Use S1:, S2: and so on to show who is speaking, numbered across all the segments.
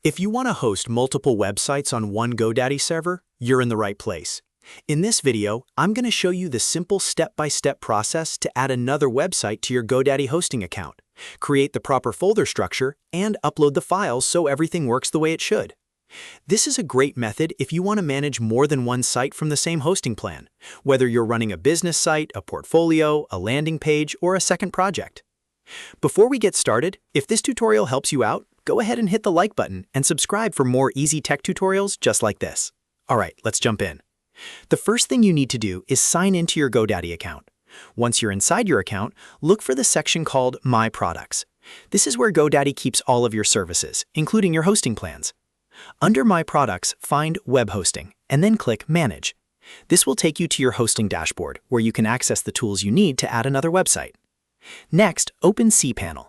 S1: If you want to host multiple websites on one GoDaddy server, you're in the right place. In this video, I'm going to show you the simple step-by-step process to add another website to your GoDaddy hosting account, create the proper folder structure, and upload the files so everything works the way it should. This is a great method if you want to manage more than one site from the same hosting plan, whether you're running a business site, a portfolio, a landing page, or a second project. Before we get started, if this tutorial helps you out, go ahead and hit the like button and subscribe for more easy tech tutorials just like this. All right, let's jump in. The first thing you need to do is sign into your GoDaddy account. Once you're inside your account, look for the section called My Products. This is where GoDaddy keeps all of your services, including your hosting plans. Under My Products, find Web Hosting, and then click Manage. This will take you to your hosting dashboard, where you can access the tools you need to add another website. Next, open cPanel.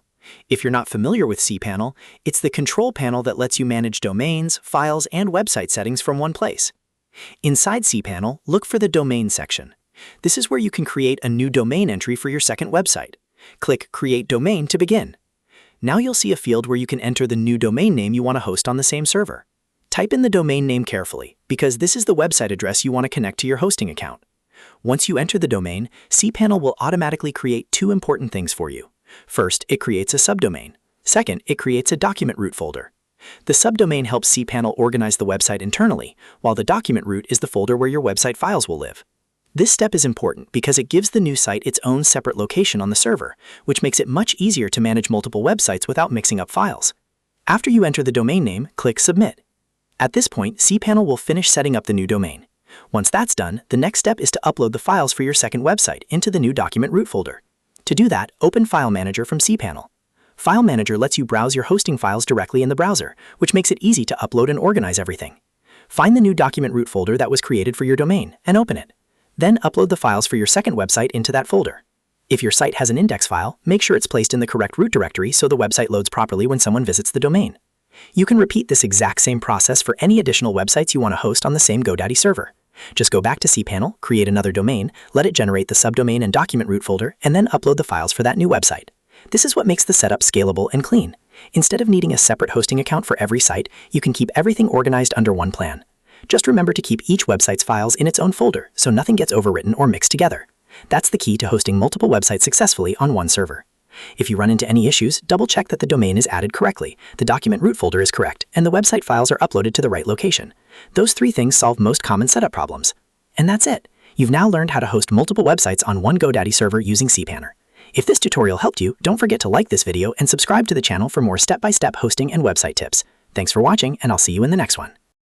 S1: If you're not familiar with cPanel, it's the control panel that lets you manage domains, files, and website settings from one place. Inside cPanel, look for the Domain section. This is where you can create a new domain entry for your second website. Click Create Domain to begin. Now you'll see a field where you can enter the new domain name you want to host on the same server. Type in the domain name carefully, because this is the website address you want to connect to your hosting account. Once you enter the domain, cPanel will automatically create two important things for you. First, it creates a subdomain. Second, it creates a document root folder. The subdomain helps cPanel organize the website internally, while the document root is the folder where your website files will live. This step is important because it gives the new site its own separate location on the server, which makes it much easier to manage multiple websites without mixing up files. After you enter the domain name, click Submit. At this point, cPanel will finish setting up the new domain. Once that's done, the next step is to upload the files for your second website into the new document root folder. To do that, open File Manager from cPanel. File Manager lets you browse your hosting files directly in the browser, which makes it easy to upload and organize everything. Find the new document root folder that was created for your domain and open it. Then upload the files for your second website into that folder. If your site has an index file, make sure it's placed in the correct root directory so the website loads properly when someone visits the domain. You can repeat this exact same process for any additional websites you want to host on the same GoDaddy server. Just go back to cPanel, create another domain, let it generate the subdomain and document root folder, and then upload the files for that new website. This is what makes the setup scalable and clean. Instead of needing a separate hosting account for every site, you can keep everything organized under one plan. Just remember to keep each website's files in its own folder so nothing gets overwritten or mixed together. That's the key to hosting multiple websites successfully on one server. If you run into any issues, double-check that the domain is added correctly, the document root folder is correct, and the website files are uploaded to the right location. Those three things solve most common setup problems. And that's it. You've now learned how to host multiple websites on one GoDaddy server using cPanel. If this tutorial helped you, don't forget to like this video and subscribe to the channel for more step-by-step hosting and website tips. Thanks for watching, and I'll see you in the next one.